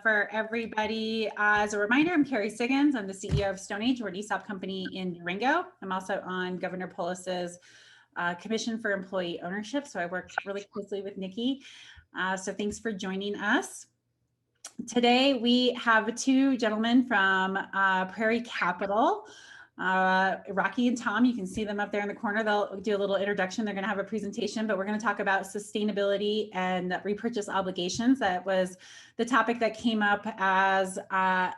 For everybody, as a reminder, I'm Carrie Siggins. I'm the CEO of Stone Age. We're an ESOP company in Durango. I'm also on Governor Polis's Commission for Employee Ownership, so I work really closely with Nikki. So thanks for joining us. Today we have two gentlemen from Prairie Capital. Rocky and Tom, you can see them up there in the corner. They'll do a little introduction. They're going to have a presentation, but we're going to talk about sustainability and repurchase obligations. That was the topic that came up as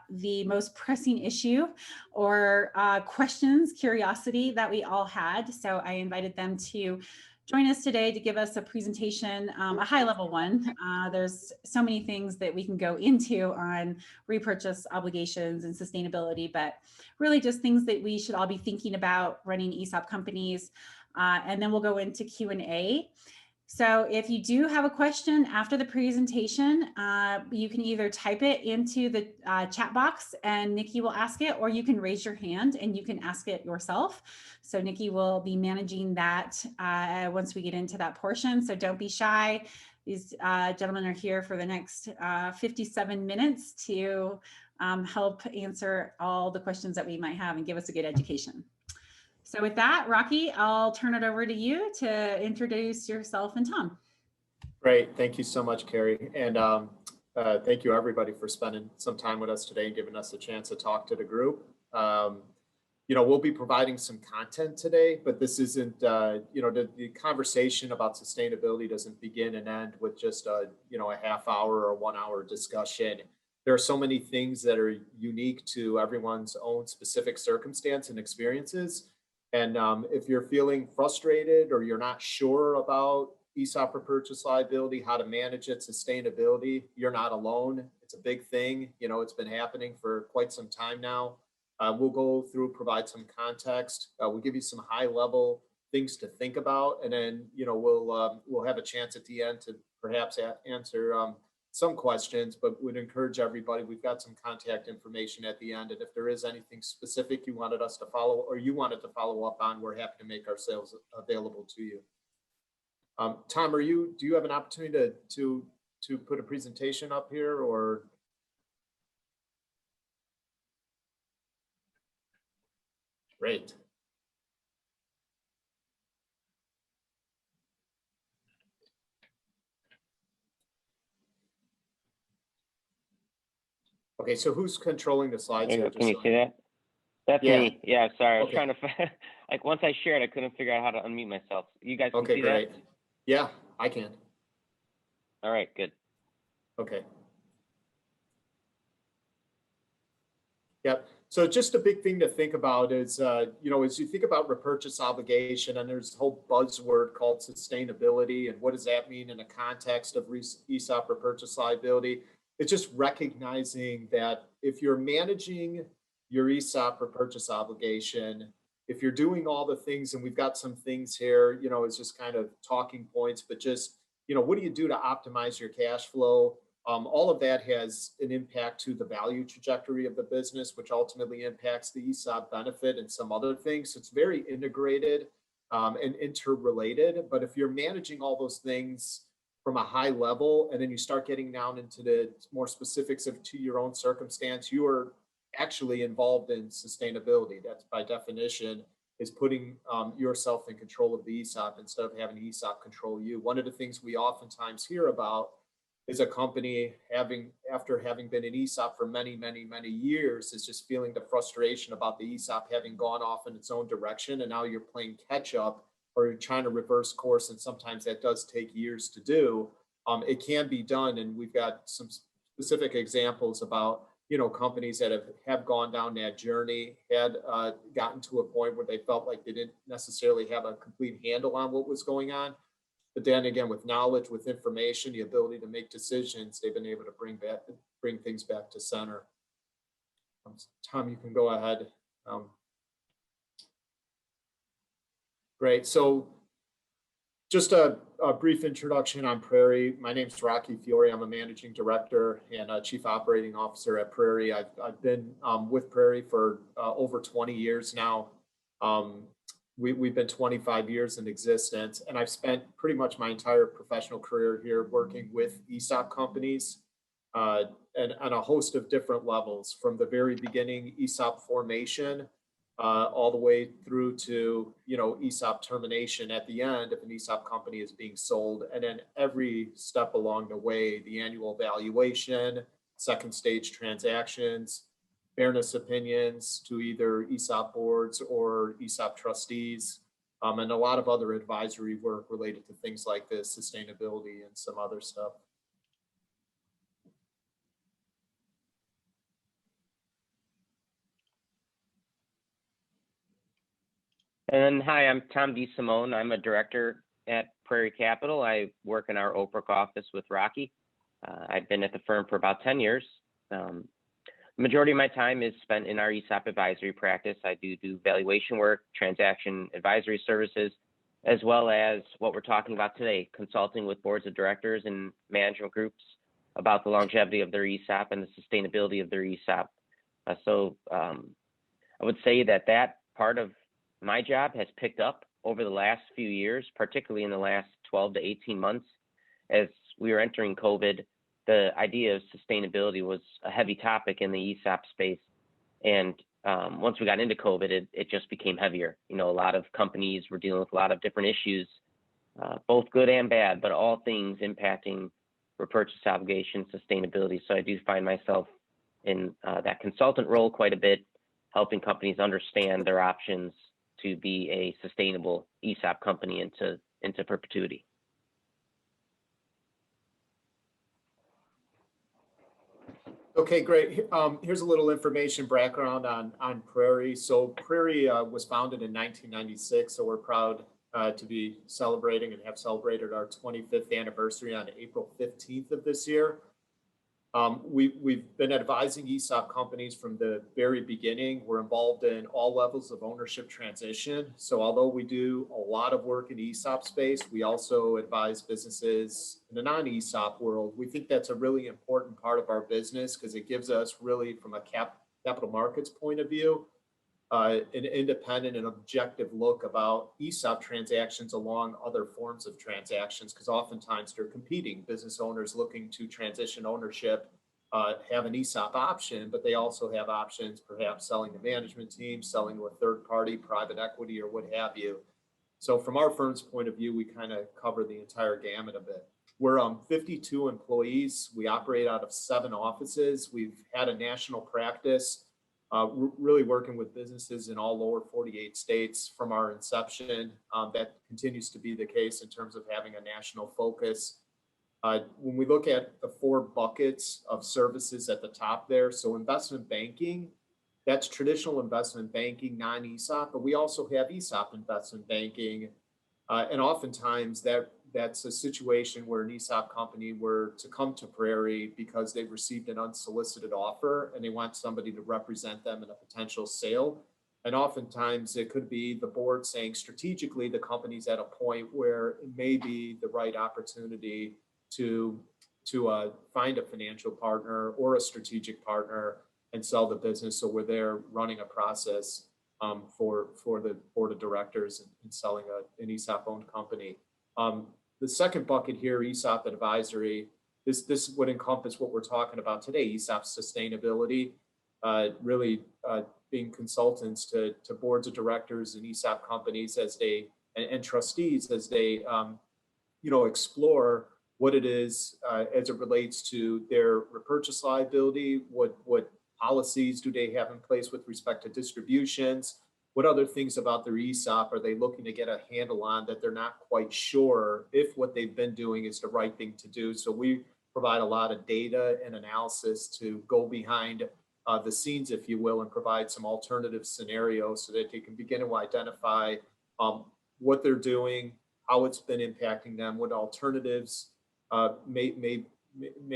the most pressing issue or questions, curiosity that we all had. So I invited them to join us today to give us a presentation, a high level one. There's so many things that we can go into on repurchase obligations and sustainability, but really just things that we should all be thinking about running ESOP companies. And then we'll go into Q&A. So if you do have a question after the presentation, you can either type it into the chat box and Nikki will ask it, or you can raise your hand and you can ask it yourself. So Nikki will be managing that once we get into that portion. So don't be shy. These gentlemen are here for the next 57 minutes to help answer all the questions that we might have and give us a good education. So with that, Rocky, I'll turn it over to you to introduce yourself and Tom. Great. Thank you so much, Carrie. And thank you, everybody, for spending some time with us today and giving us a chance to talk to the group. You know, we'll be providing some content today, but this isn't, you know, the conversation about sustainability doesn't begin and end with just a, you know, a half hour or 1 hour discussion. There are so many things that are unique to everyone's own specific circumstance and experiences. And if you're feeling frustrated or you're not sure about ESOP repurchase liability, how to manage it, sustainability, you're not alone. It's a big thing. You know, it's been happening for quite some time now. We'll go through, provide some context. We'll give you some high level things to think about. And then, you know, we'll have a chance at the end to perhaps answer some questions, but would encourage everybody. We've got some contact information at the end. And if there is anything specific you wanted us to follow or you wanted to follow up on, we're happy to make ourselves available to you. Tom, do you have an opportunity to put a presentation up here or? Great. Okay, so who's controlling the slides here? Can you see that? That's me. Yeah, sorry. I was trying to, like, once I shared, I couldn't figure out how to unmute myself. You guys can see great. that? Yeah, I can. All right, good. Okay. Yep. So just a big thing to think about is, you know, as you think about repurchase obligation, and there's a whole buzzword called sustainability, and what does that mean in the context of ESOP repurchase liability? It's just recognizing that if you're managing your ESOP repurchase obligation, if you're doing all the things, and we've got some things here, you know, it's just kind of talking points, but just, you know, what do you do to optimize your cash flow? All of that has an impact to the value trajectory of the business, which ultimately impacts the ESOP benefit and some other things. So it's very integrated and interrelated. But if you're managing all those things from a high level, and then you start getting down into the more specifics to your own circumstance, you are actually involved in sustainability. That's by definition is putting yourself in control of the ESOP instead of having ESOP control you. One of the things we oftentimes hear about is a company after having been in ESOP for many, many, many years, is just feeling the frustration about the ESOP having gone off in its own direction. And now you're playing catch up, or you're trying to reverse course. And sometimes that does take years to do. It can be done. And we've got some specific examples about, you know, companies that have gone down that journey, had gotten to a point where they felt like they didn't necessarily have a complete handle on what was going on. But then again, with knowledge, with information, the ability to make decisions, they've been able to bring things back to center. Tom, you can go ahead. Great. So just a brief introduction on Prairie. My name is Rocky Fiore. I'm a managing director and a chief operating officer at Prairie. I've been with Prairie for over 20 years now. We've been 25 years in existence, and I've spent pretty much my entire professional career here working with ESOP companies. and on a host of different levels, from the very beginning ESOP formation all the way through to ESOP termination at the end if an ESOP company is being sold, and then every step along the way, the annual valuation, second stage transactions, fairness opinions to either ESOP boards or ESOP trustees, and a lot of other advisory work related to things like this, sustainability and some other stuff. And then, hi, I'm Tom DeSimone. I'm a director at Prairie Capital. I work in our Oak Brook office with Rocky. I've been at the firm for about 10 years. The majority of my time is spent in our ESOP advisory practice. I do valuation work, transaction advisory services, as well as what we're talking about today, consulting with boards of directors and management groups about the longevity of their ESOP and the sustainability of their ESOP. So I would say that part of my job has picked up over the last few years, particularly in the last 12 to 18 months. As we were entering COVID, the idea of sustainability was a heavy topic in the ESOP space. And once we got into COVID, it just became heavier. A lot of companies were dealing with a lot of different issues, both good and bad, but all things impacting repurchase obligation, sustainability. So I do find myself in that consultant role quite a bit, helping companies understand their options to be a sustainable ESOP company into perpetuity. Okay, great. Here's a little information background on Prairie. So Prairie was founded in 1996, so we're proud to be celebrating and have celebrated our 25th anniversary on April 15th of this year. We've been advising ESOP companies from the very beginning. We're involved in all levels of ownership transition. So although we do a lot of work in the ESOP space, we also advise businesses in the non-ESOP world. We think that's a really important part of our business because it gives us really, from a capital markets point of view, an independent and objective look about ESOP transactions along other forms of transactions, because oftentimes they're competing. Business owners looking to transition ownership have an ESOP option, but they also have options, perhaps selling the management team, selling to a third party, private equity, or what have you. So from our firm's point of view, we kind of cover the entire gamut of it. We're 52 employees. We operate out of 7 offices. We've had a national practice, really working with businesses in all lower 48 states from our inception. That continues to be the case in terms of having a national focus. When we look at the 4 buckets of services at the top there, so investment banking, that's traditional investment banking, non-ESOP, but we also have ESOP investment banking. And oftentimes that's a situation where an ESOP company were to come to Prairie because they've received an unsolicited offer and they want somebody to represent them in a potential sale. And oftentimes it could be the board saying strategically the company's at a point where it may be the right opportunity to find a financial partner or a strategic partner and sell the business. So we're there running a process for the board of directors and selling an ESOP owned company. The second bucket here, ESOP advisory, this would encompass what we're talking about today, ESOP sustainability, really being consultants to boards of directors and ESOP companies as they and trustees as they explore what it is as it relates to their repurchase liability, what policies do they have in place with respect to distributions, what other things about their ESOP are they looking to get a handle on that they're not quite sure if what they've been doing is the right thing to do. So we provide a lot of data and analysis to go behind the scenes, if you will, and provide some alternative scenarios so that they can begin to identify what they're doing, how it's been impacting them, what alternatives may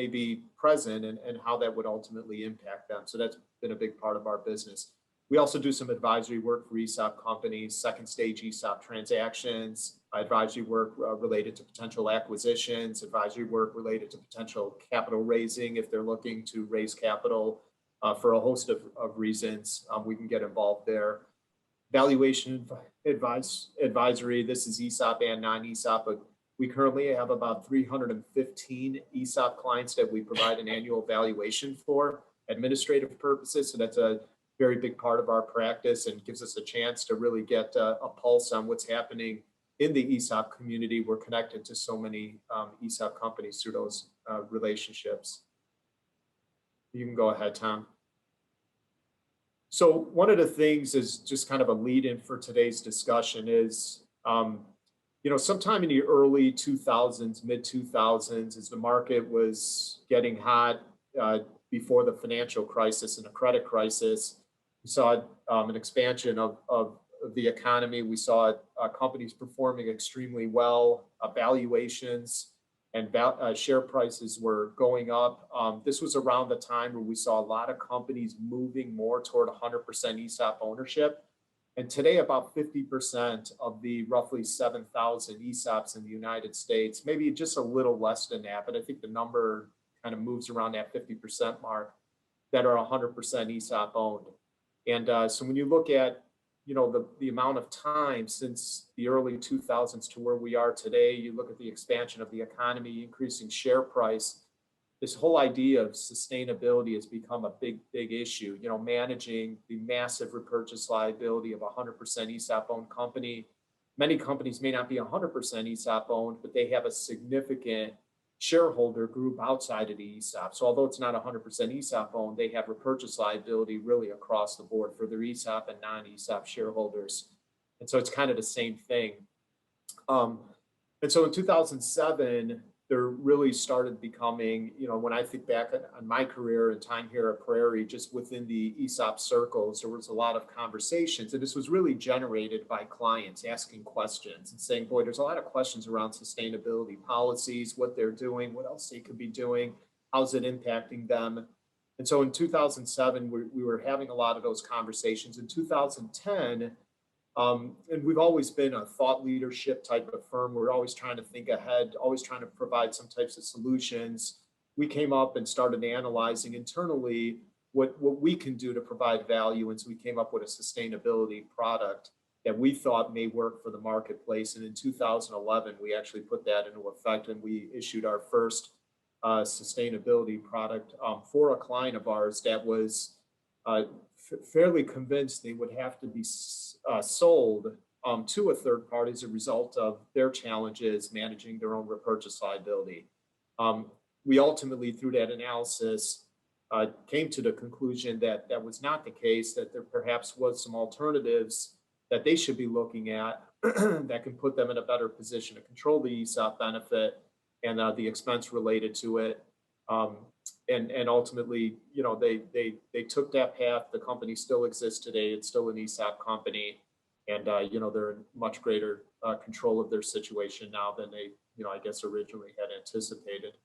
be present, and how that would ultimately impact them. So that's been a big part of our business. We also do some advisory work for ESOP companies, second stage ESOP transactions, advisory work related to potential acquisitions, advisory work related to potential capital raising if they're looking to raise capital for a host of reasons. We can get involved there. Valuation advisory, this is ESOP and non-ESOP, but We currently have about 315 ESOP clients that we provide an annual valuation for administrative purposes. So that's a very big part of our practice and gives us a chance to really get a pulse on what's happening in the ESOP community. We're connected to so many ESOP companies through those relationships. You can go ahead, Tom. So one of the things is just kind of a lead in for today's discussion is, sometime in the early 2000s, mid 2000s, as the market was getting hot before the financial crisis and the credit crisis, we saw an expansion of the economy. We saw companies performing extremely well, valuations and share prices were going up. This was around the time where we saw a lot of companies moving more toward 100% ESOP ownership. And today, about 50% of the roughly 7,000 ESOPs in the United States, maybe just a little less than that, but I think the number kind of moves around that 50% mark, that are 100% ESOP owned. And so when you look at the amount of time since the early 2000s to where we are today, you look at the expansion of the economy, increasing share price, this whole idea of sustainability has become a big issue. Managing the massive repurchase liability of a 100% ESOP owned company. Many companies may not be 100% ESOP owned, but they have a significant shareholder group outside of the ESOP. So although it's not 100% ESOP owned, they have repurchase liability really across the board for their ESOP and non-ESOP shareholders. And so it's kind of the same thing. And so in 2007, there really started becoming, when I think back on my career and time here at Prairie, just within the ESOP circles, there was a lot of conversations. And this was really generated by clients asking questions and saying, boy, there's a lot of questions around sustainability policies, what they're doing, what else they could be doing, how's it impacting them. And so in 2007, we were having a lot of those conversations. In 2010, and we've always been a thought leadership type of firm. We're always trying to think ahead, always trying to provide some types of solutions. We came up and started analyzing internally what we can do to provide value. And so we came up with a sustainability product that we thought may work for the marketplace. And in 2011, we actually put that into effect and we issued our first sustainability product for a client of ours that was fairly convinced they would have to be sold to a third party as a result of their challenges managing their own repurchase liability. We ultimately, through that analysis, came to the conclusion that that was not the case, that there perhaps was some alternatives that they should be looking at that can put them in a better position to control the ESOP benefit and the expense related to it. And ultimately, they took that path. The company still exists today. It's still an ESOP company. And, they're in much greater control of their situation now than they, I guess originally had anticipated.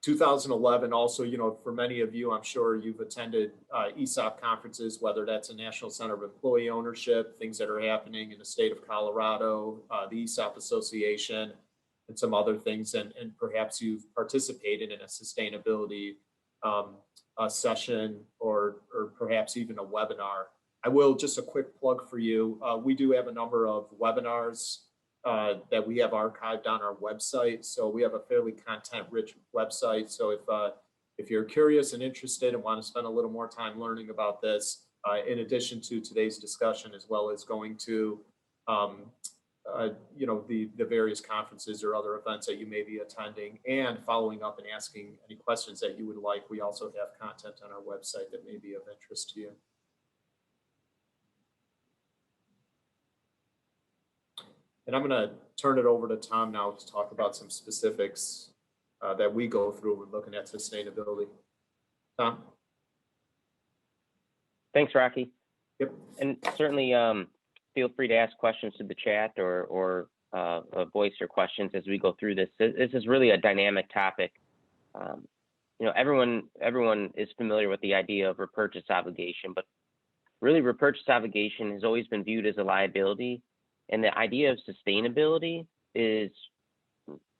2011 also, for many of you, I'm sure you've attended ESOP conferences, whether that's a National Center of Employee Ownership, things that are happening in the state of Colorado, the ESOP Association, and some other things, and perhaps you've participated in a sustainability session or perhaps even a webinar. I will, just a quick plug for you. We do have a number of webinars that we have archived on our website. So we have a fairly content-rich website. So if you're curious and interested and want to spend a little more time learning about this, in addition to today's discussion, as well as going to the various conferences or other events that you may be attending and following up and asking any questions that you would like, we also have content on our website that may be of interest to you. And I'm going to turn it over to Tom now to talk about some specifics that we go through when looking at sustainability. Tom? Thanks, Rocky. Yep. And certainly feel free to ask questions to the chat or voice your questions as we go through this. This is really a dynamic topic. Everyone is familiar with the idea of repurchase obligation, but really repurchase obligation has always been viewed as a liability. And the idea of sustainability is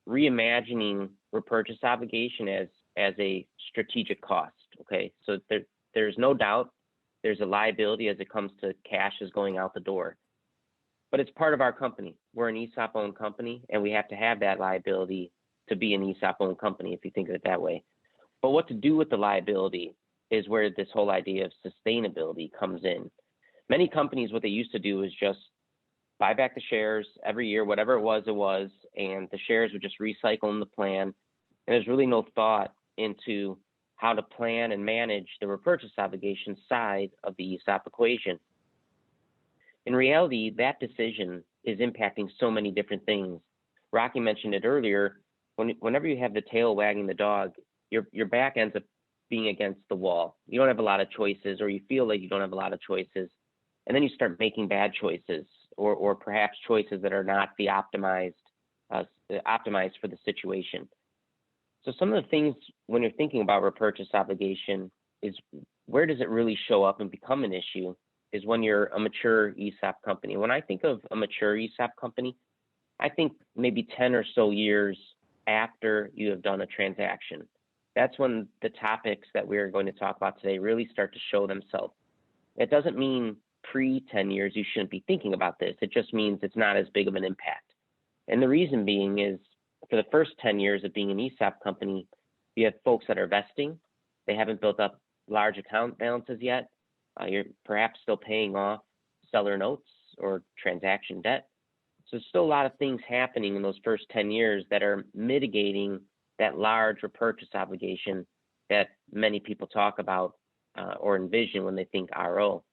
reimagining repurchase obligation as a strategic cost. Okay, so there's no doubt there's a liability as it comes to cash is going out the door. but it's part of our company. We're an ESOP owned company, and we have to have that liability to be an ESOP owned company, if you think of it that way. But what to do with the liability is where this whole idea of sustainability comes in. Many companies, what they used to do is just buy back the shares every year, whatever it was, and the shares would just recycle in the plan. And there's really no thought into how to plan and manage the repurchase obligation side of the ESOP equation. In reality, that decision is impacting so many different things. Rocky mentioned it earlier. Whenever you have the tail wagging the dog, your back ends up being against the wall. You don't have a lot of choices, or you feel like you don't have a lot of choices. And then you start making bad choices, or perhaps choices that are not the optimized for the situation. So some of the things when you're thinking about repurchase obligation is, where does it really show up and become an issue is when you're a mature ESOP company. When I think of a mature ESOP company, I think maybe 10 or so years after you have done a transaction. That's when the topics that we're going to talk about today really start to show themselves. It doesn't mean pre-10 years you shouldn't be thinking about this. It just means it's not as big of an impact. And the reason being is, for the first 10 years of being an ESOP company, you have folks that are vesting. They haven't built up large account balances yet. You're perhaps still paying off seller notes or transaction debt. So there's still a lot of things happening in those first 10 years that are mitigating that large repurchase obligation that many people talk about or envision when they think RO.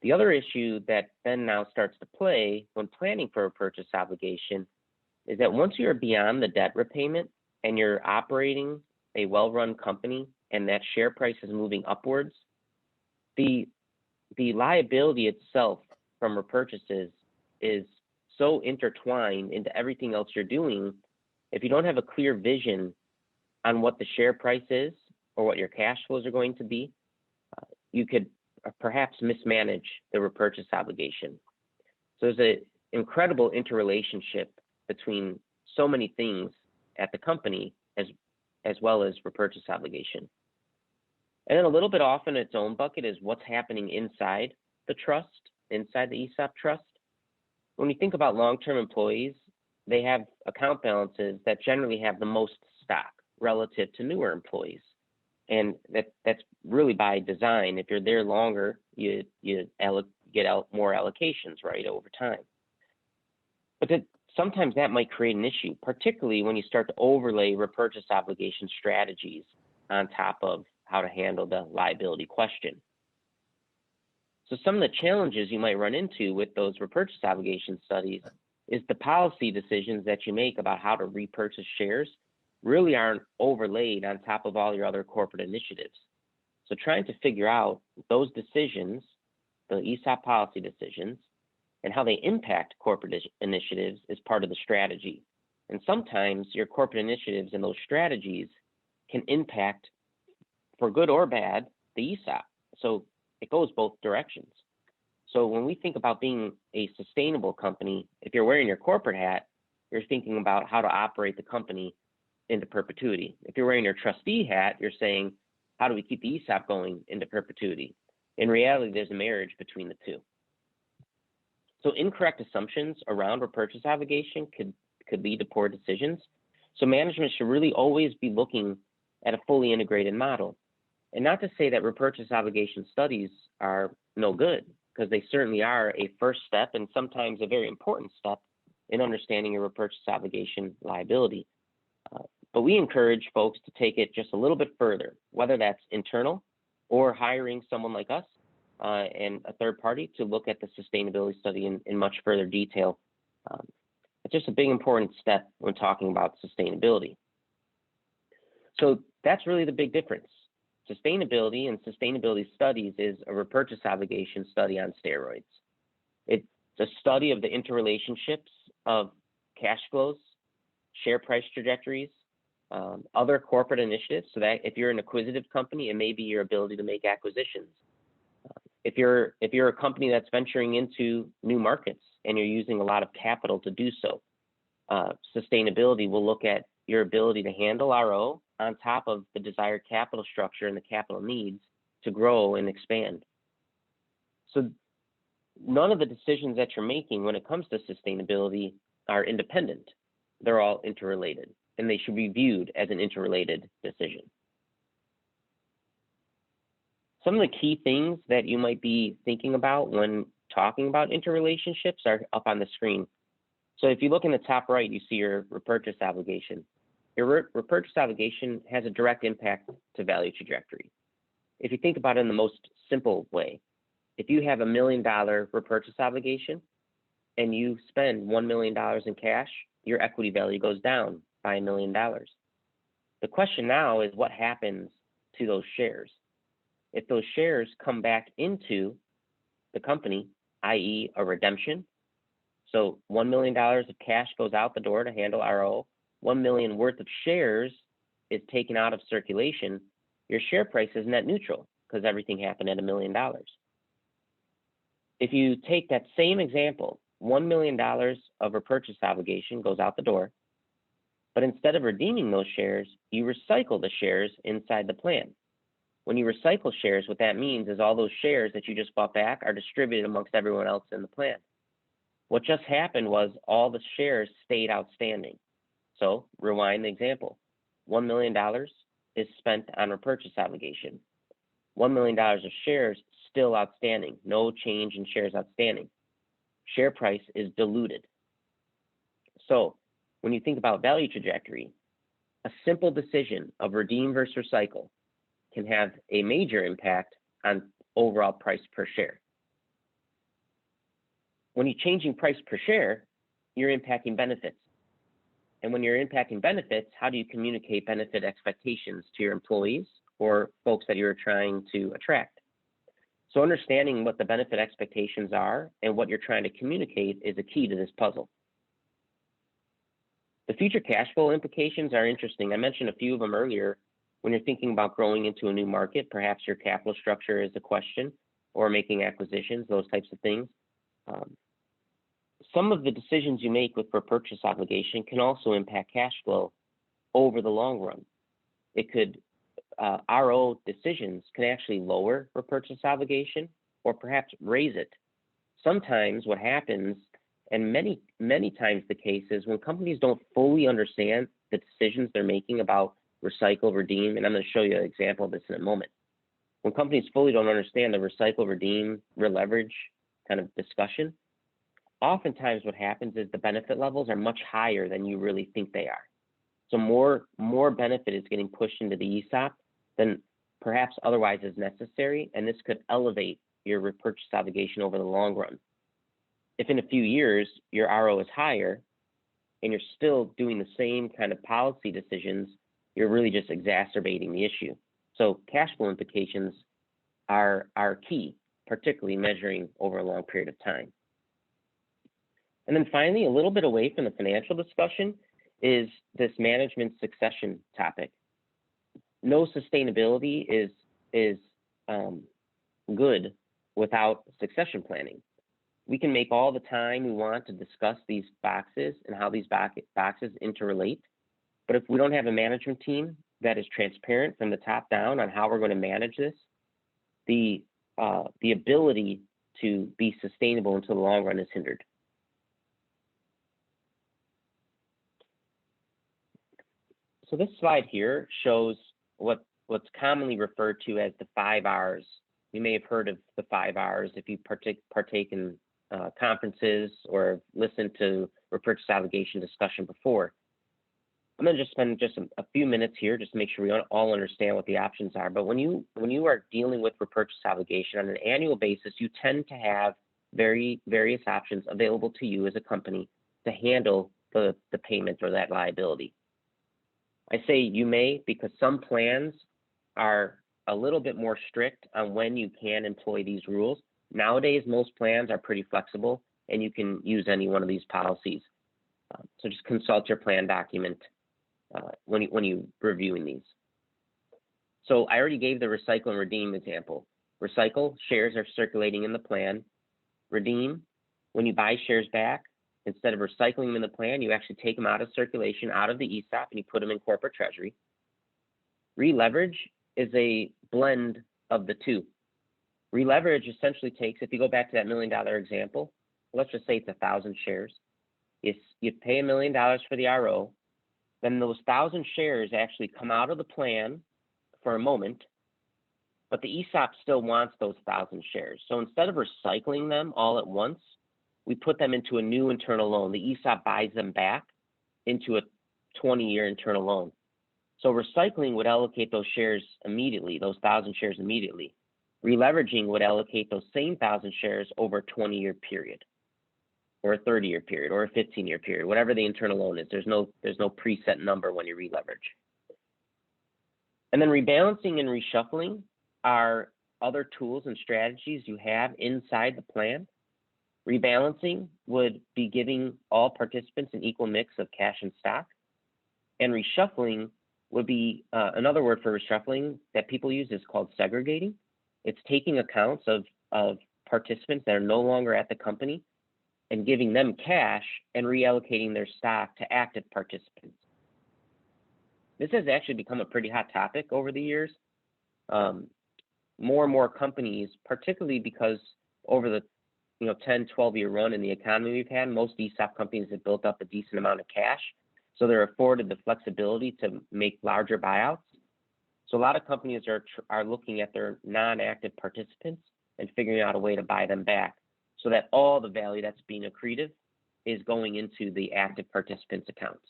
The other issue that then now starts to play when planning for a purchase obligation is that once you're beyond the debt repayment and you're operating a well-run company and that share price is moving upwards, the liability itself from repurchases is so intertwined into everything else you're doing. If you don't have a clear vision on what the share price is or what your cash flows are going to be, you could perhaps mismanage the repurchase obligation. So there's an incredible interrelationship between so many things at the company as well as repurchase obligation. And then a little bit off in its own bucket is what's happening inside the trust, inside the ESOP trust. When you think about long-term employees, they have account balances that generally have the most stock relative to newer employees. And that's really by design. If you're there longer, you get more allocations, right, over time. But sometimes that might create an issue, particularly when you start to overlay repurchase obligation strategies on top of how to handle the liability question. So some of the challenges you might run into with those repurchase obligation studies is the policy decisions that you make about how to repurchase shares really aren't overlaid on top of all your other corporate initiatives. So trying to figure out those decisions, the ESOP policy decisions, and how they impact corporate initiatives is part of the strategy. And sometimes your corporate initiatives and those strategies can impact, for good or bad, the ESOP. So it goes both directions. So when we think about being a sustainable company, if you're wearing your corporate hat, you're thinking about how to operate the company into perpetuity. If you're wearing your trustee hat, you're saying, how do we keep the ESOP going into perpetuity? In reality, there's a marriage between the two. So incorrect assumptions around repurchase obligation could lead to poor decisions. So management should really always be looking at a fully integrated model. And not to say that repurchase obligation studies are no good, because they certainly are a first step and sometimes a very important step in understanding your repurchase obligation liability. But we encourage folks to take it just a little bit further, whether that's internal or hiring someone like us and a third party to look at the sustainability study in much further detail. It's just a big important step when talking about sustainability. So that's really the big difference. Sustainability and sustainability studies is a repurchase obligation study on steroids. It's a study of the interrelationships of cash flows, share price trajectories, other corporate initiatives. So that if you're an acquisitive company, it may be your ability to make acquisitions. If you're a company that's venturing into new markets and you're using a lot of capital to do so, sustainability will look at your ability to handle RO on top of the desired capital structure and the capital needs to grow and expand. So none of the decisions that you're making when it comes to sustainability are independent. They're all interrelated, and they should be viewed as an interrelated decision. Some of the key things that you might be thinking about when talking about interrelationships are up on the screen. So if you look in the top right, you see your repurchase obligation. Your repurchase obligation has a direct impact to value trajectory. If you think about it in the most simple way, if you have $1 million repurchase obligation and you spend $1 million in cash, your equity value goes down by $1 million. The question now is what happens to those shares? If those shares come back into the company, i.e. a redemption, so $1 million of cash goes out the door to handle RO, 1 million worth of shares is taken out of circulation, your share price is net neutral because everything happened at $1 million. If you take that same example, $1 million of repurchase obligation goes out the door, but instead of redeeming those shares, you recycle the shares inside the plan. When you recycle shares, what that means is all those shares that you just bought back are distributed amongst everyone else in the plan. What just happened was all the shares stayed outstanding. So rewind the example. $1 million is spent on repurchase obligation. $1 million of shares still outstanding, no change in shares outstanding. Share price is diluted. So when you think about value trajectory, a simple decision of redeem versus recycle can have a major impact on overall price per share. When you're changing price per share, you're impacting benefits. And when you're impacting benefits, how do you communicate benefit expectations to your employees or folks that you're trying to attract? So understanding what the benefit expectations are and what you're trying to communicate is a key to this puzzle. The future cash flow implications are interesting. I mentioned a few of them earlier. When you're thinking about growing into a new market, perhaps your capital structure is a question, or making acquisitions, those types of things. Some of the decisions you make with repurchase obligation can also impact cash flow over the long run. It could, RO decisions can actually lower repurchase obligation or perhaps raise it. Sometimes what happens, and many times the case, is when companies don't fully understand the decisions they're making about recycle, redeem, and I'm going to show you an example of this in a moment. When companies fully don't understand the recycle, redeem, releverage kind of discussion, oftentimes what happens is the benefit levels are much higher than you really think they are. So more benefit is getting pushed into the ESOP than perhaps otherwise is necessary, and this could elevate your repurchase obligation over the long run. If in a few years your RO is higher and you're still doing the same kind of policy decisions, you're really just exacerbating the issue. So cash flow implications are key, particularly measuring over a long period of time. And then finally, a little bit away from the financial discussion is this management succession topic. No sustainability is good without succession planning. We can make all the time we want to discuss these boxes and how these boxes interrelate. But if we don't have a management team that is transparent from the top down on how we're going to manage this, the ability to be sustainable into the long run is hindered. So this slide here shows what's commonly referred to as the 5 R's. You may have heard of the 5 R's if you partake in conferences or listened to repurchase obligation discussion before. I'm going to just spend a few minutes here just to make sure we all understand what the options are. But when you are dealing with repurchase obligation on an annual basis, you tend to have various options available to you as a company to handle the payment or that liability. I say you may because some plans are a little bit more strict on when you can employ these rules. Nowadays, most plans are pretty flexible and you can use any one of these policies. So just consult your plan document when you reviewing these. So I already gave the recycle and redeem example. Recycle, shares are circulating in the plan. Redeem, when you buy shares back, instead of recycling them in the plan, you actually take them out of circulation, out of the ESOP, and you put them in corporate treasury. Re-leverage is a blend of the two. Releverage essentially takes, if you go back to that $1 million example, let's just say it's 1,000 shares. If you pay $1 million for the RO, then those 1,000 shares actually come out of the plan for a moment, but the ESOP still wants those 1,000 shares. So instead of recycling them all at once, we put them into a new internal loan. The ESOP buys them back into a 20-year internal loan. So recycling would allocate those shares immediately, those 1,000 shares immediately. Releveraging would allocate those same 1,000 shares over a 20-year period, or a 30-year period, or a 15-year period, whatever the internal loan is. There's no preset number when you releverage. And then rebalancing and reshuffling are other tools and strategies you have inside the plan. Rebalancing would be giving all participants an equal mix of cash and stock. And reshuffling would be, another word for reshuffling that people use is called segregating. It's taking accounts of participants that are no longer at the company and giving them cash and reallocating their stock to active participants. This has actually become a pretty hot topic over the years. More and more companies, particularly because over the 10, 12-year run in the economy we've had, most ESOP companies have built up a decent amount of cash. So they're afforded the flexibility to make larger buyouts. So a lot of companies are looking at their non-active participants and figuring out a way to buy them back so that all the value that's being accretive is going into the active participants' accounts.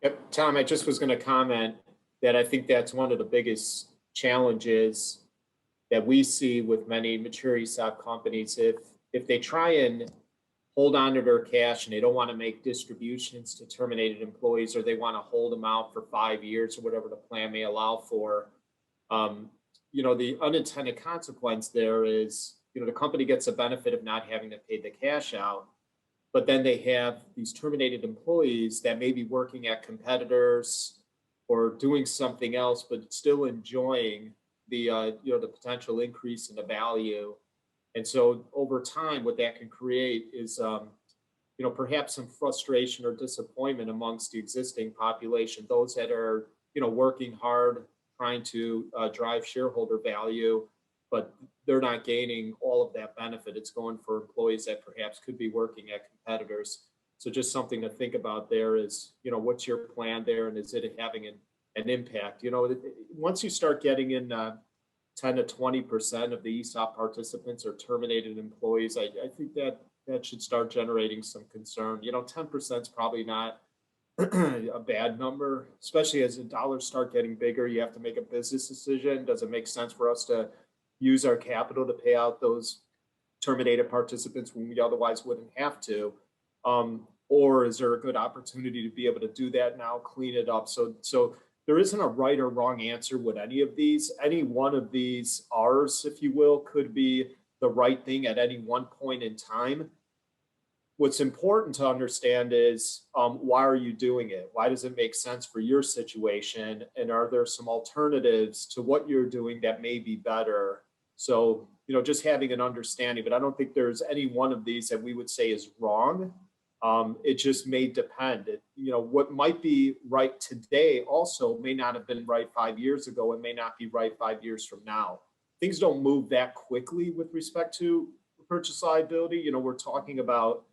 Yep, Tom, I just was going to comment that I think that's one of the biggest challenges that we see with many mature ESOP companies. If they try and hold on to their cash and they don't want to make distributions to terminated employees, or they want to hold them out for 5 years or whatever the plan may allow for, the unintended consequence there is, the company gets a benefit of not having to pay the cash out, but then they have these terminated employees that may be working at competitors or doing something else, but still enjoying the potential increase in the value. And so over time, what that can create is, perhaps some frustration or disappointment amongst the existing population, those that are, working hard, trying to drive shareholder value, but they're not gaining all of that benefit. It's going for employees that perhaps could be working at competitors. So just something to think about there is, what's your plan there, and is it having an impact? Once you start getting in 10 to 20% of the ESOP participants are terminated employees, I think that should start generating some concern. 10% is probably not a bad number, especially as the dollars start getting bigger. You have to make a business decision. Does it make sense for us to use our capital to pay out those terminated participants when we otherwise wouldn't have to? Or is there a good opportunity to be able to do that now, clean it up? So there isn't a right or wrong answer with any of these. Any one of these R's, if you will, could be the right thing at any one point in time. What's important to understand is, why are you doing it? Why does it make sense for your situation? And are there some alternatives to what you're doing that may be better? So, just having an understanding, but I don't think there's any one of these that we would say is wrong. It just may depend. What might be right today also may not have been right 5 years ago and may not be right 5 years from now. Things don't move that quickly with respect to purchase liability. We're talking about,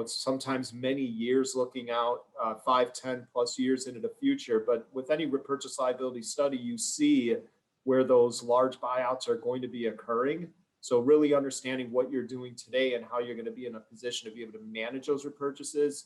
sometimes many years looking out, 5, 10 plus years into the future. But with any repurchase liability study, you see where those large buyouts are going to be occurring. So really understanding what you're doing today and how you're going to be in a position to be able to manage those repurchases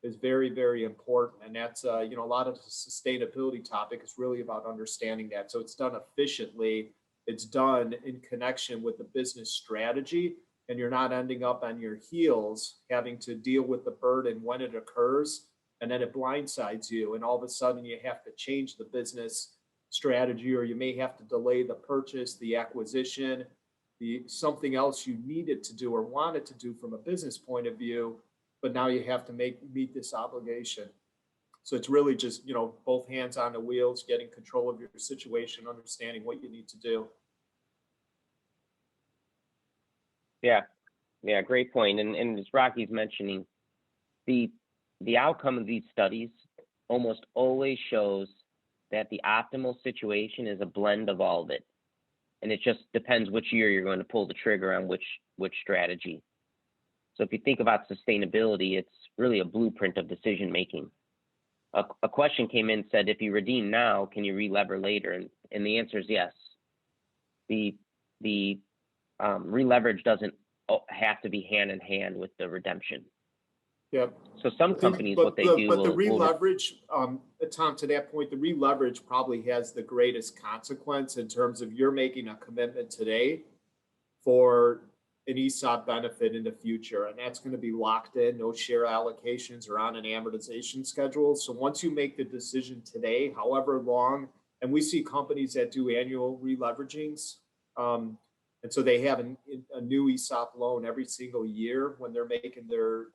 is very, very important. And that's, a lot of the sustainability topic is really about understanding that. So it's done efficiently. It's done in connection with the business strategy, and you're not ending up on your heels having to deal with the burden when it occurs, and then it blindsides you. And all of a sudden you have to change the business strategy, or you may have to delay the purchase, the acquisition, something else you needed to do or wanted to do from a business point of view, but now you have to meet this obligation. So it's really just, both hands on the wheels, getting control of your situation, understanding what you need to do. Yeah, great point. And as Rocky's mentioning, the outcome of these studies almost always shows that the optimal situation is a blend of all of it. And it just depends which year you're going to pull the trigger on which strategy. So if you think about sustainability, it's really a blueprint of decision making. A question came in and said, if you redeem now, can you re-lever later? And the answer is yes. The re-leverage doesn't have to be hand in hand with the redemption. Yep. So some companies, what they do, but the re-leverage, Tom, to that point, the re-leverage probably has the greatest consequence in terms of you're making a commitment today for an ESOP benefit in the future, and that's going to be locked in. No share allocations are on an amortization schedule. So once you make the decision today, however long, and we see companies that do annual re-leveragings, and so they have a new ESOP loan every single year when they're making their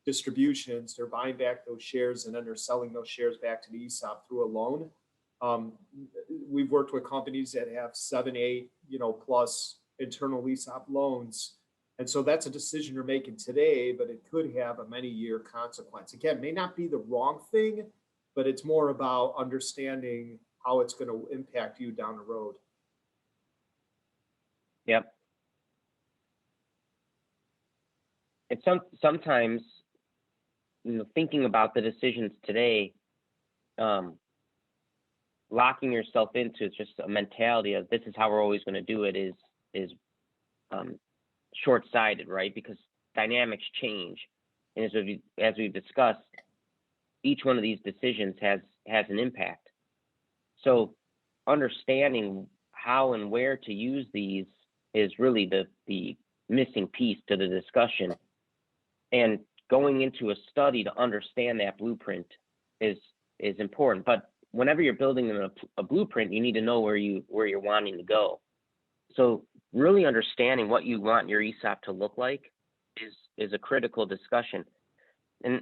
distributions, they're buying back those shares and then they're selling those shares back to the ESOP through a loan. We've worked with companies that have 7, 8, plus internal ESOP loans. And so that's a decision you're making today, but it could have a many-year consequence. Again, may not be the wrong thing, but it's more about understanding how it's going to impact you down the road. Yep. And sometimes, thinking about the decisions today, locking yourself into just a mentality of this is how we're always going to do it is short-sighted, right? Because dynamics change, and as we've discussed, each one of these decisions has an impact. So understanding how and where to use these is really the missing piece to the discussion. And going into a study to understand that blueprint is important. But whenever you're building a blueprint, you need to know where you're wanting to go. So really understanding what you want your ESOP to look like is a critical discussion. And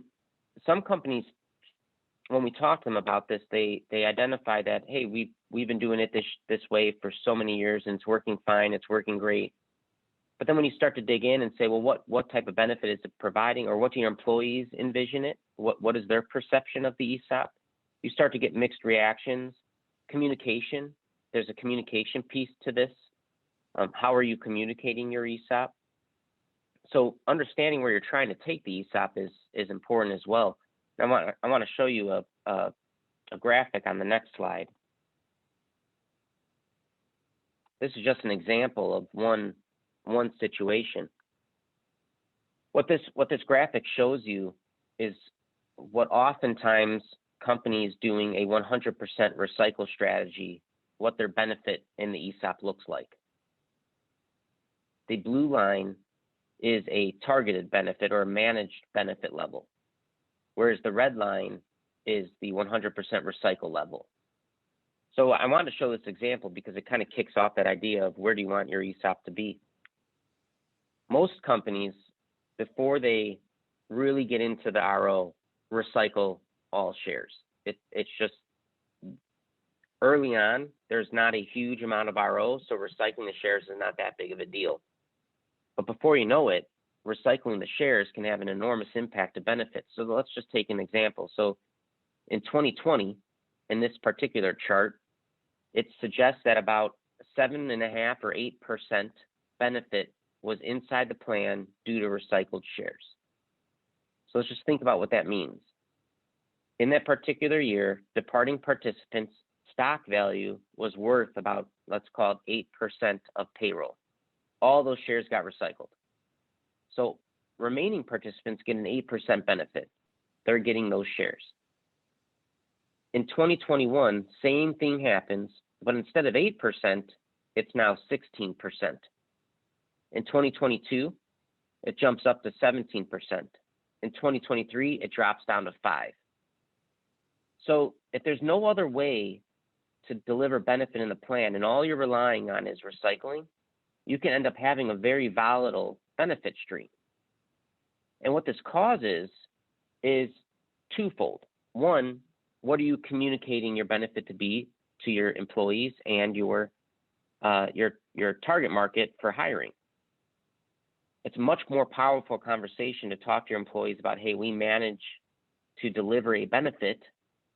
some companies, when we talk to them about this, they identify that, hey, we've been doing it this way for so many years and it's working fine, it's working great. But then when you start to dig in and say, well, what type of benefit is it providing, or what do your employees envision it? What is their perception of the ESOP? You start to get mixed reactions. Communication, there's a communication piece to this. How are you communicating your ESOP? So understanding where you're trying to take the ESOP is important as well. I want to show you a graphic on the next slide. This is just an example of one situation. What this graphic shows you is what oftentimes companies doing a 100% recycle strategy, what their benefit in the ESOP looks like. The blue line is a targeted benefit or a managed benefit level, whereas the red line is the 100% recycle level. So I wanted to show this example because it kind of kicks off that idea of where do you want your ESOP to be. Most companies, before they really get into the RO, recycle all shares. It's just early on, there's not a huge amount of RO, so recycling the shares is not that big of a deal. But before you know it, recycling the shares can have an enormous impact to benefits. So let's just take an example. So in 2020, in this particular chart, it suggests that about 7.5 or 8% benefit was inside the plan due to recycled shares. So let's just think about what that means. In that particular year, departing participants' stock value was worth about, let's call it 8% of payroll. All those shares got recycled. So remaining participants get an 8% benefit. They're getting those shares. In 2021, same thing happens, but instead of 8%, it's now 16%. In 2022, it jumps up to 17%. In 2023, it drops down to 5%. So if there's no other way to deliver benefit in the plan and all you're relying on is recycling, you can end up having a very volatile benefit stream. And what this causes is twofold. One, what are you communicating your benefit to be to your employees and your target market for hiring? It's a much more powerful conversation to talk to your employees about, hey, we manage to deliver a benefit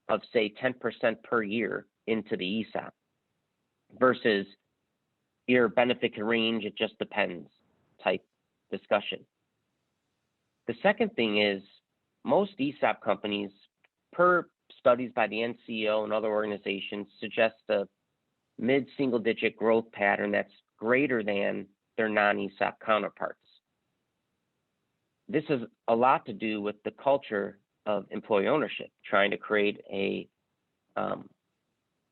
of, say, 10% per year into the ESOP versus your benefit can range, it just depends type discussion. The second thing is most ESOP companies, per studies by the NCO and other organizations, suggest a mid-single digit growth pattern that's greater than their non-ESOP counterparts. This has a lot to do with the culture of employee ownership, trying to create a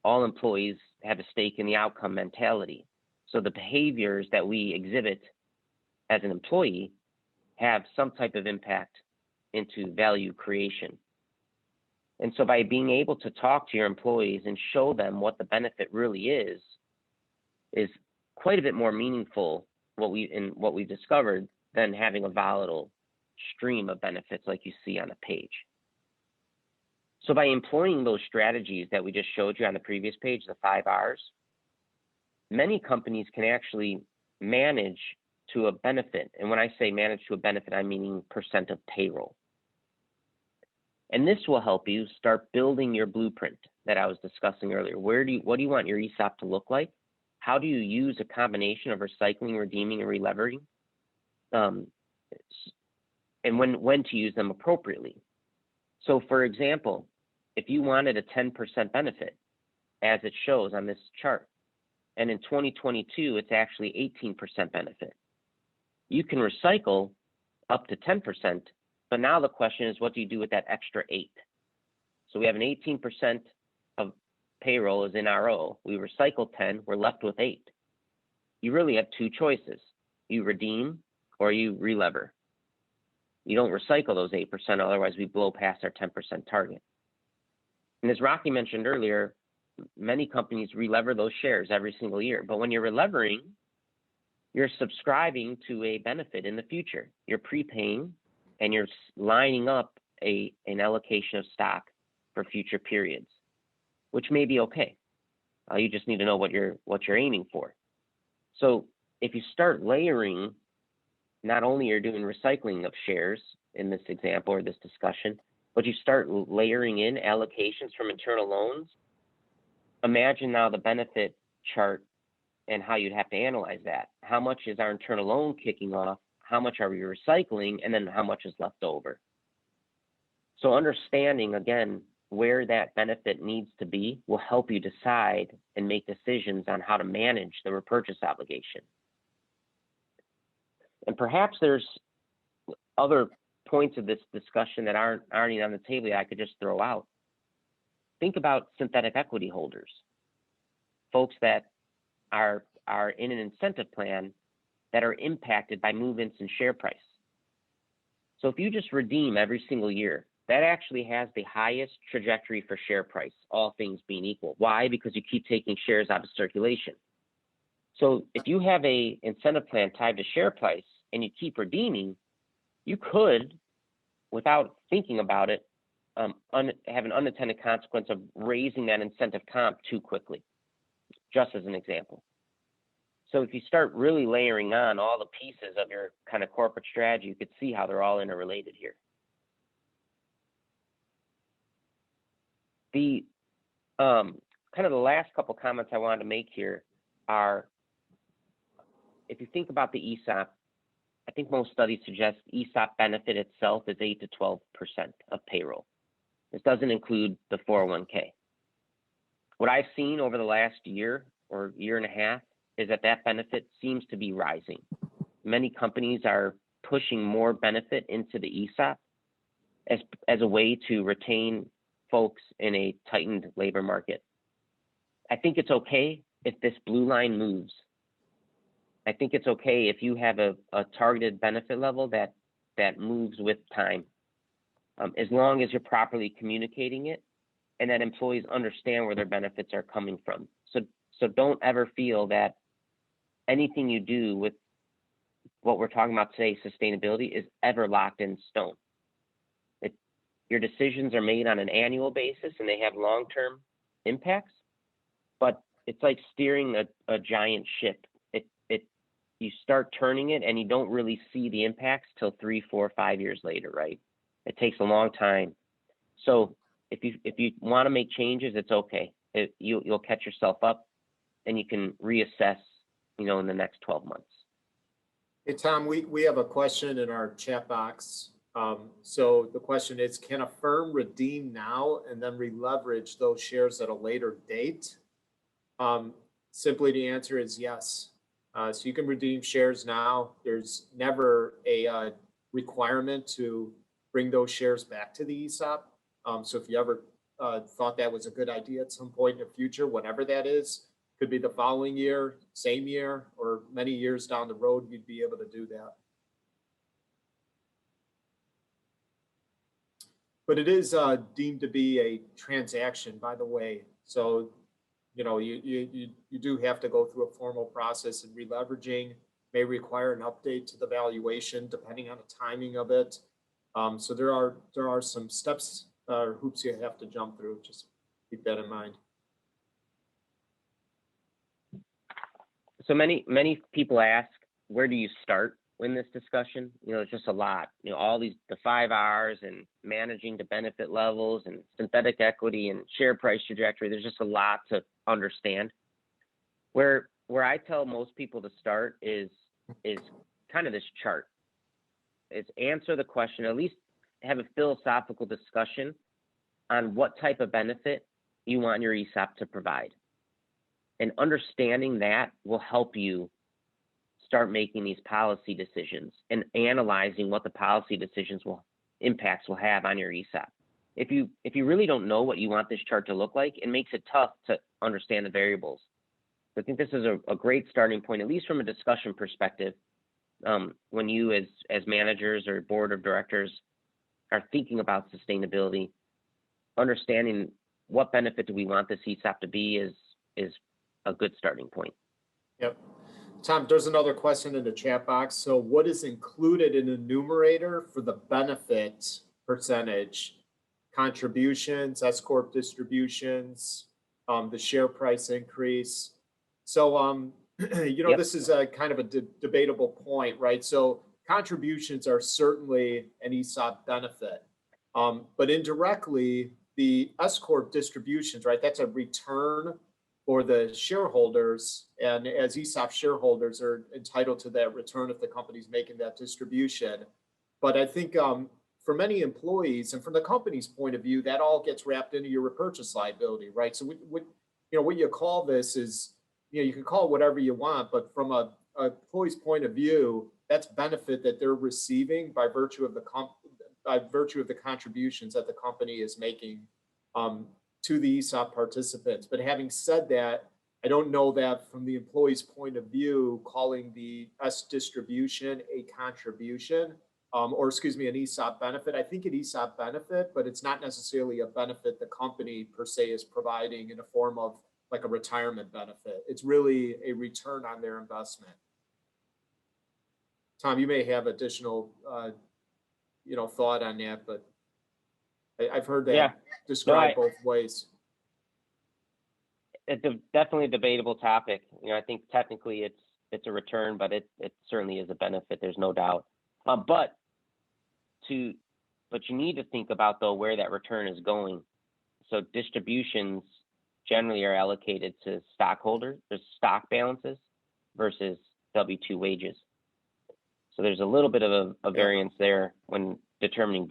all employees have a stake in the outcome mentality. So the behaviors that we exhibit as an employee have some type of impact into value creation. And so by being able to talk to your employees and show them what the benefit really is quite a bit more meaningful what we discovered than having a volatile stream of benefits like you see on a page. So by employing those strategies that we just showed you on the previous page, the 5 R's, many companies can actually manage to a benefit. And when I say manage to a benefit, I'm meaning percent of payroll. And this will help you start building your blueprint that I was discussing earlier. What do you want your ESOP to look like? How do you use a combination of recycling, redeeming, and relevering? And when to use them appropriately. So for example, if you wanted a 10% benefit, as it shows on this chart, and in 2022, it's actually 18% benefit, you can recycle up to 10%, but now the question is, what do you do with that extra 8? So we have an 18% of payroll is in RO. We recycle 10, we're left with 8. You really have 2 choices. You redeem or you relever. You don't recycle those 8%, otherwise we blow past our 10% target. And as Rocky mentioned earlier, many companies relever those shares every single year. But when you're relevering, you're subscribing to a benefit in the future. You're prepaying and you're lining up an allocation of stock for future periods, which may be okay. You just need to know what you're aiming for. So if you start layering, not only you're doing recycling of shares in this example or this discussion, but you start layering in allocations from internal loans. Imagine now the benefit chart and how you'd have to analyze that. How much is our internal loan kicking off? How much are we recycling? And then how much is left over? So understanding, again, where that benefit needs to be will help you decide and make decisions on how to manage the repurchase obligation. And perhaps there's other points of this discussion that aren't even on the table that I could just throw out. Think about synthetic equity holders, folks that are in an incentive plan that are impacted by movements in share price. So if you just redeem every single year, that actually has the highest trajectory for share price, all things being equal. Why? Because you keep taking shares out of circulation. So if you have a incentive plan tied to share price and you keep redeeming, you could, without thinking about it, have an unintended consequence of raising that incentive comp too quickly, just as an example. So if you start really layering on all the pieces of your kind of corporate strategy, you could see how they're all interrelated here. The kind of the last couple comments I wanted to make here are, if you think about the ESOP, I think most studies suggest ESOP benefit itself is 8 to 12% of payroll. This doesn't include the 401k. What I've seen over the last year or year and a half is that benefit seems to be rising. Many companies are pushing more benefit into the ESOP as a way to retain folks in a tightened labor market. I think it's okay if this blue line moves. I think it's okay if you have a targeted benefit level that moves with time, as long as you're properly communicating it and that employees understand where their benefits are coming from. So don't ever feel that anything you do with what we're talking about today, sustainability, is ever locked in stone. Your decisions are made on an annual basis and they have long-term impacts, but it's like steering a giant ship. You start turning it and you don't really see the impacts till 3, 4, 5 years later, right? It takes a long time. So if you want to make changes, it's okay. You'll catch yourself up and you can reassess in the next 12 months. Hey, Tom, we have a question in our chat box. So the question is, can a firm redeem now and then re-leverage those shares at a later date? Simply the answer is yes. So you can redeem shares now. There's never a requirement to bring those shares back to the ESOP. So if you ever thought that was a good idea at some point in the future, whatever that is, could be the following year, same year, or many years down the road, you'd be able to do that. But it is deemed to be a transaction, by the way. So, you do have to go through a formal process, and re-leveraging may require an update to the valuation depending on the timing of it. So there are some steps or hoops you have to jump through. Just keep that in mind. So many people ask, where do you start in this discussion? It's just a lot. All the 5 R's and managing the benefit levels and synthetic equity and share price trajectory. There's just a lot to understand. Where I tell most people to start is kind of this chart. It's answer the question, at least have a philosophical discussion on what type of benefit you want your ESOP to provide. And understanding that will help you start making these policy decisions and analyzing what the policy decisions impacts will have on your ESOP. If you really don't know what you want this chart to look like, it makes it tough to understand the variables. So I think this is a great starting point, at least from a discussion perspective, when you as managers or board of directors are thinking about sustainability. Understanding what benefit do we want this ESOP to be is a good starting point. Yep. Tom, there's another question in the chat box. So what is included in the numerator for the benefit percentage? Contributions, S Corp distributions, the share price increase. So, Yep. This is a kind of a debatable point, right? So contributions are certainly an ESOP benefit, but indirectly, the S Corp distributions, right? That's a return for the shareholders, and as ESOP shareholders are entitled to that return if the company's making that distribution. But I think for many employees and from the company's point of view, that all gets wrapped into your repurchase liability, right? So what you call this is, you can call it whatever you want, but from a employee's point of view, that's benefit that they're receiving by virtue of the contributions that the company is making to the ESOP participants. But having said that, I don't know that from the employee's point of view, calling the S distribution a contribution, an ESOP benefit. I think an ESOP benefit, but it's not necessarily a benefit the company per se is providing in the form of like a retirement benefit. It's really a return on their investment. Tom, you may have additional, thought on that, but I've heard that described both ways. It's definitely a debatable topic. I think technically it's a return, but it certainly is a benefit. There's no doubt. But you need to think about though where that return is going. So distributions generally are allocated to stockholders. There's stock balances versus W-2 wages. So there's a little bit of a variance there when determining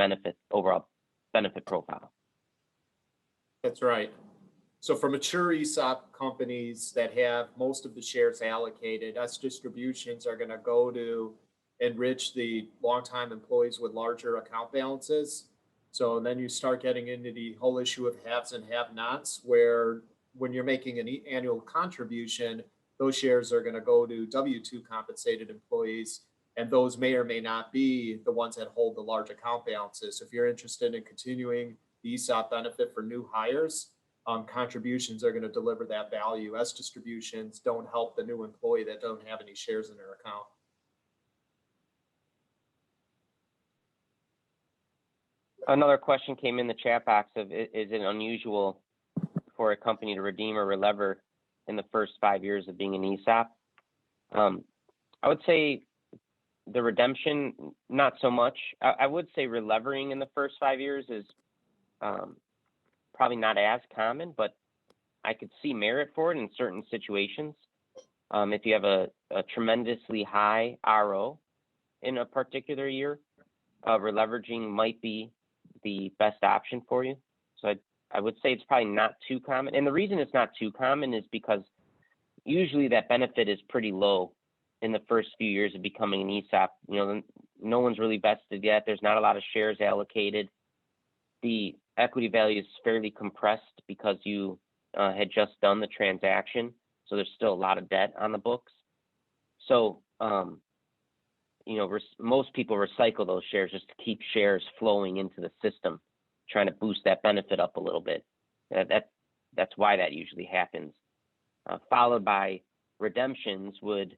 overall benefit profile. That's right. So for mature ESOP companies that have most of the shares allocated, S distributions are going to go to enrich the longtime employees with larger account balances. So then you start getting into the whole issue of haves and have-nots, where when you're making an annual contribution, those shares are going to go to W-2 compensated employees, and those may or may not be the ones that hold the large account balances. So if you're interested in continuing the ESOP benefit for new hires, contributions are going to deliver that value. S distributions don't help the new employee that don't have any shares in their account. Another question came in the chat box of, is it unusual for a company to redeem or relever in the first 5 years of being an ESOP? I would say the redemption, not so much. I would say relevering in the first 5 years is probably not as common, but I could see merit for it in certain situations. If you have a tremendously high RO in a particular year, releveraging might be the best option for you. So I would say it's probably not too common. And the reason it's not too common is because usually that benefit is pretty low in the first few years of becoming an ESOP. You know, no one's really vested yet. There's not a lot of shares allocated. The equity value is fairly compressed because you had just done the transaction. So there's still a lot of debt on the books. So, you know, most people recycle those shares just to keep shares flowing into the system, trying to boost that benefit up a little bit. That's why that usually happens. Followed by redemptions would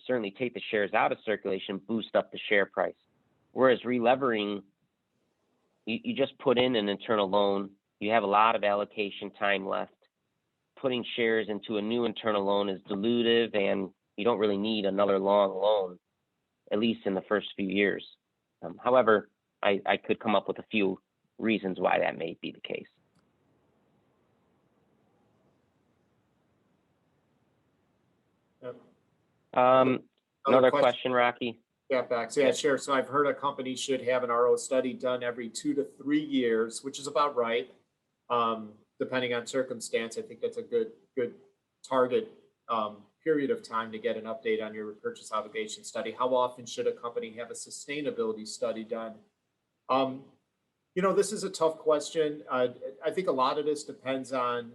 certainly take the shares out of circulation, boost up the share price. Whereas relevering, you just put in an internal loan. You have a lot of allocation time left. Putting shares into a new internal loan is dilutive, and you don't really need another long loan, at least in the first few years. However, I could come up with a few reasons why that may be the case. Yep. Another question, Rocky? Yeah, back. So yeah, sure. So I've heard a company should have an RO study done every 2 to 3 years, which is about right. Depending on circumstance, I think that's a good target period of time to get an update on your repurchase obligation study. How often should a company have a sustainability study done? You know, this is a tough question. I think a lot of this depends on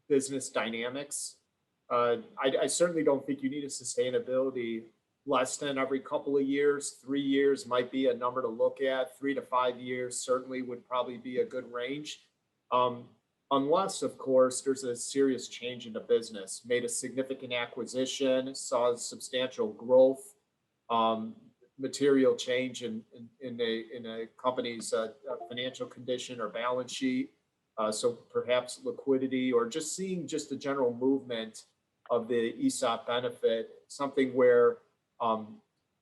business dynamics. I certainly don't think you need a sustainability less than every couple of years. 3 years might be a number to look at. 3 to 5 years certainly would probably be a good range. Unless, of course, there's a serious change in the business, made a significant acquisition, saw substantial growth, material change in a company's financial condition or balance sheet. So perhaps liquidity, or just seeing just the general movement of the ESOP benefit, something where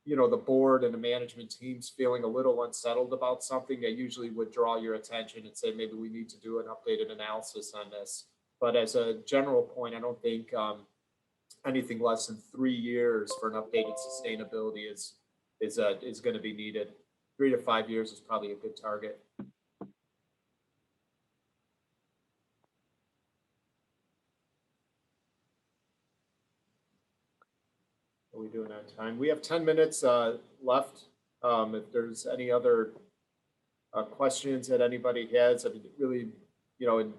you know, the board and the management team's feeling a little unsettled about something, they usually would draw your attention and say, maybe we need to do an updated analysis on this. But as a general point, I don't think anything less than 3 years for an updated sustainability is going to be needed. 3 to 5 years is probably a good target. What are we doing on time? We have 10 minutes left. If there's any other questions that anybody has, I mean, really, you know,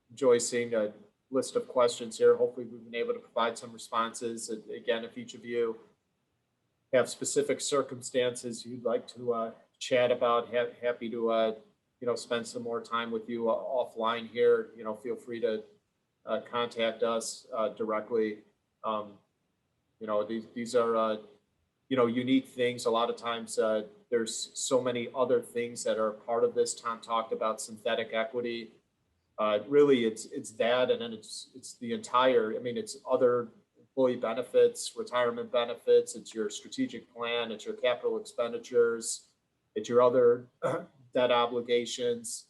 enjoy seeing a list of questions here. Hopefully we've been able to provide some responses. And again, if each of you have specific circumstances you'd like to chat about, happy to, you know, spend some more time with you offline here. You know, feel free to contact us directly. You know, these are, you know, unique things. A lot of times there's so many other things that are part of this. Tom talked about synthetic equity. Really, it's that, and then it's the entire, I mean, it's other employee benefits, retirement benefits, it's your strategic plan, it's your capital expenditures, it's your other debt obligations,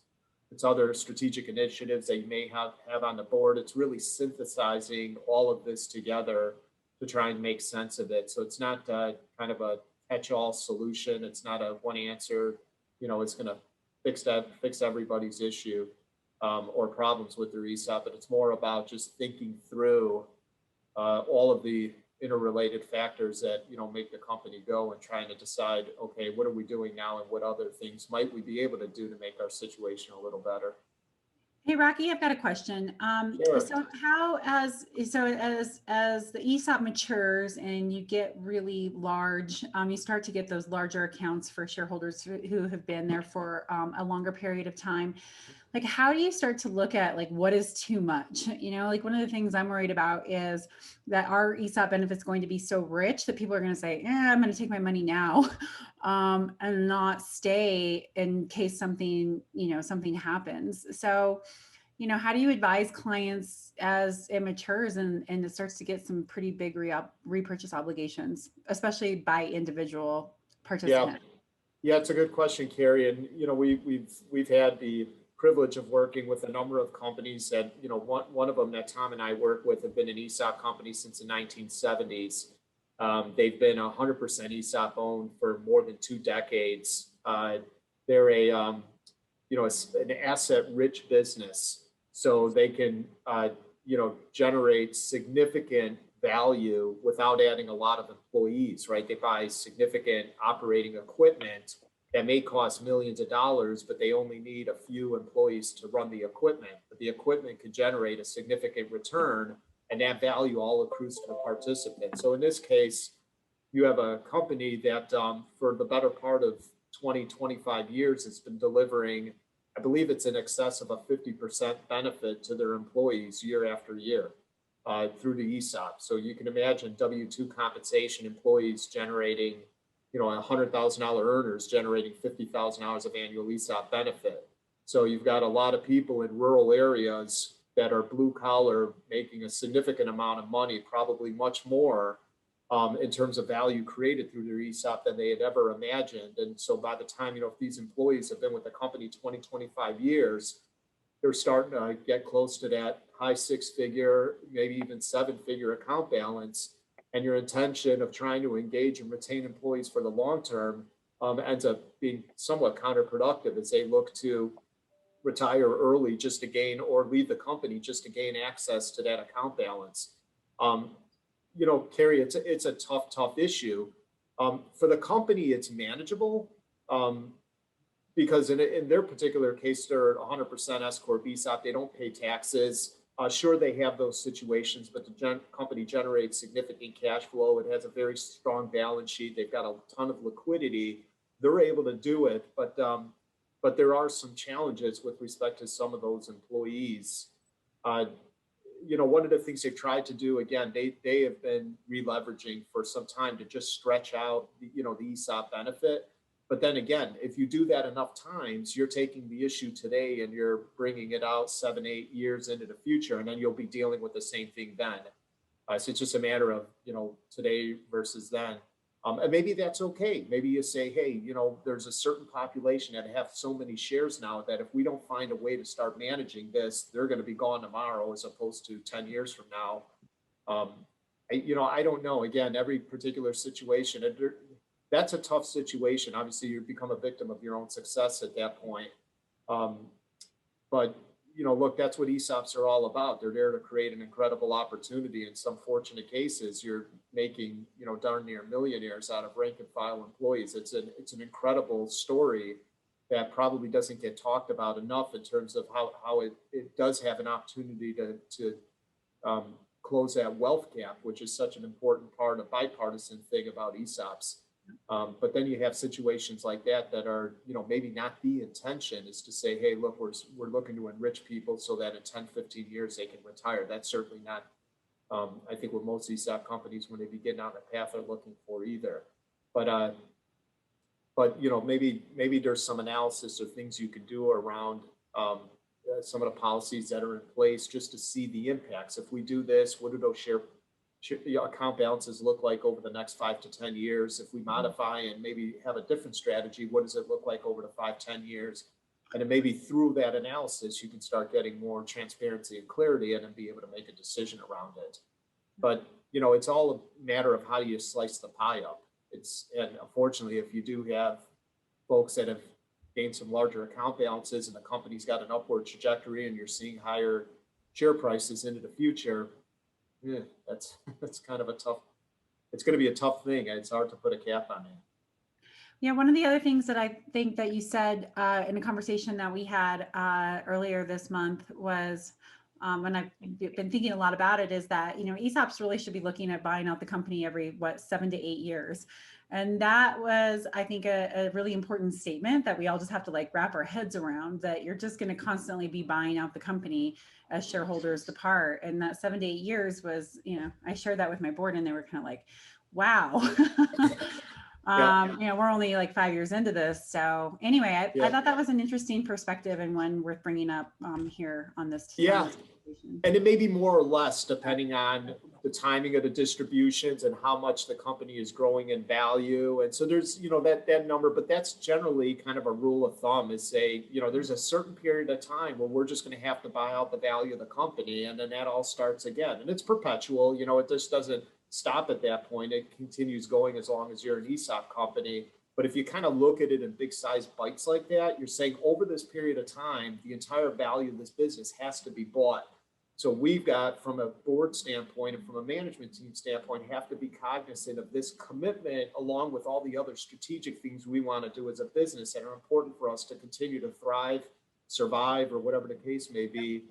it's other strategic initiatives that you may have on the board. It's really synthesizing all of this together to try and make sense of it. So it's not kind of a catch-all solution. It's not a one answer, you know, it's going to fix everybody's issue or problems with their ESOP, but it's more about just thinking through all of the interrelated factors that, you know, make the company go, and trying to decide, okay, what are we doing now, and what other things might we be able to do to make our situation a little better. Hey, Rocky, I've got a question. Sure. So as the ESOP matures and you get really large, you start to get those larger accounts for shareholders who have been there for a longer period of time. Like, how do you start to look at, like, what is too much? You know, like, one of the things I'm worried about is that our ESOP benefit is going to be so rich that people are going to say, I'm going to take my money now and not stay in case something, you know, something happens. So, you know, how do you advise clients as it matures and it starts to get some pretty big repurchase obligations, especially by individual participant? Yeah, it's a good question, Carrie. And, you know, we've had the privilege of working with a number of companies that, one of them that Tom and I work with have been an ESOP company since the 1970s. They've been 100% ESOP owned for more than 2 decades. They're an asset-rich business, so they can, generate significant value without adding a lot of employees, right? They buy significant operating equipment that may cost millions of dollars, but they only need a few employees to run the equipment. But the equipment can generate a significant return, and that value all accrues to the participant. So in this case, you have a company that for the better part of 20, 25 years, it's been delivering, I believe it's in excess of a 50% benefit to their employees year after year through the ESOP. So you can imagine W-2 compensation employees generating, $100,000 earners generating $50,000 of annual ESOP benefit. So you've got a lot of people in rural areas that are blue collar making a significant amount of money, probably much more in terms of value created through their ESOP than they had ever imagined. And so by the time, if these employees have been with the company 20, 25 years, they're starting to get close to that high 6-figure, maybe even 7-figure account balance. And your intention of trying to engage and retain employees for the long term ends up being somewhat counterproductive as they look to retire early just to gain, or leave the company just to gain access to that account balance. Carrie, it's a tough issue. For the company, it's manageable because in their particular case, they're 100% S Corp ESOP. They don't pay taxes. Sure, they have those situations, but the company generates significant cash flow. It has a very strong balance sheet. They've got a ton of liquidity. They're able to do it, but there are some challenges with respect to some of those employees. One of the things they've tried to do, again, they have been re-leveraging for some time to just stretch out, the ESOP benefit. But then again, if you do that enough times, you're taking the issue today and you're bringing it out 7, 8 years into the future, and then you'll be dealing with the same thing then. So it's just a matter of, today versus then. And maybe that's okay. Maybe you say, hey, there's a certain population that have so many shares now that if we don't find a way to start managing this, they're going to be gone tomorrow as opposed to 10 years from now. I don't know. Again, every particular situation, that's a tough situation. Obviously, you become a victim of your own success at that point. But look, that's what ESOPs are all about. They're there to create an incredible opportunity. In some fortunate cases, you're making, darn near millionaires out of rank and file employees. It's an incredible story that probably doesn't get talked about enough in terms of how it does have an opportunity to close that wealth gap, which is such an important part, a bipartisan thing about ESOPs. But then you have situations like that are, maybe not the intention is to say, hey, look, we're looking to enrich people so that in 10, 15 years they can retire. That's certainly not, I think, what most ESOP companies, when they begin on the path, are looking for either. But maybe there's some analysis or things you can do around some of the policies that are in place just to see the impacts. If we do this, what do those account balances look like over the next 5 to 10 years? If we modify and maybe have a different strategy, what does it look like over the 5, 10 years? And then maybe through that analysis, you can start getting more transparency and clarity and then be able to make a decision around it. But, it's all a matter of how you slice the pie up. And unfortunately, if you do have folks that have gained some larger account balances and the company's got an upward trajectory and you're seeing higher share prices into the future, that's kind of it's going to be a tough thing. It's hard to put a cap on it. Yeah, one of the other things that I think that you said in a conversation that we had earlier this month was, and I've been thinking a lot about it, is that, ESOPs really should be looking at buying out the company every, 7 to 8 years. And that was, I think, a really important statement that we all just have to wrap our heads around, that you're just going to constantly be buying out the company as shareholders depart. And that 7 to 8 years was, I shared that with my board and they were kind of like, wow. We're only 5 years into this. So anyway, I thought that was an interesting perspective and one worth bringing up here on this. Yeah. And it may be more or less depending on the timing of the distributions and how much the company is growing in value. And so there's, that number, but that's generally kind of a rule of thumb is say, there's a certain period of time where we're just going to have to buy out the value of the company. And then that all starts again. And it's perpetual, it just doesn't stop at that point. It continues going as long as you're an ESOP company. But if you kind of look at it in big size bites like that, you're saying over this period of time, the entire value of this business has to be bought. So we've got, from a board standpoint and from a management team standpoint, have to be cognizant of this commitment along with all the other strategic things we want to do as a business that are important for us to continue to thrive, survive, or whatever the case may be.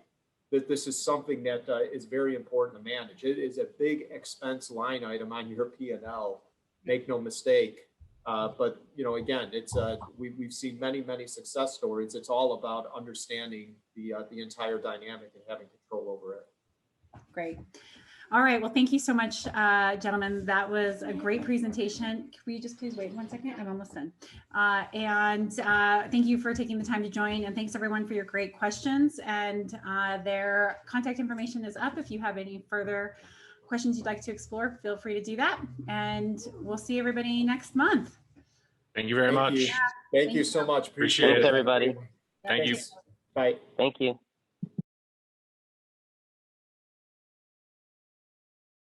That this is something that is very important to manage. It is a big expense line item on your P&L, make no mistake. But again, it's we've seen many success stories. It's all about understanding the entire dynamic and having control over it. Great. All right. Well, thank you so much, gentlemen. That was a great presentation. Can we just please wait 1 second? I'm almost done. And thank you for taking the time to join. And thanks everyone for your great questions. And their contact information is up. If you have any further questions you'd like to explore, feel free to do that. And we'll see everybody next month. Thank you very much. Thank you so much. Appreciate it. Thanks, everybody. Thank you. Bye. Thank you.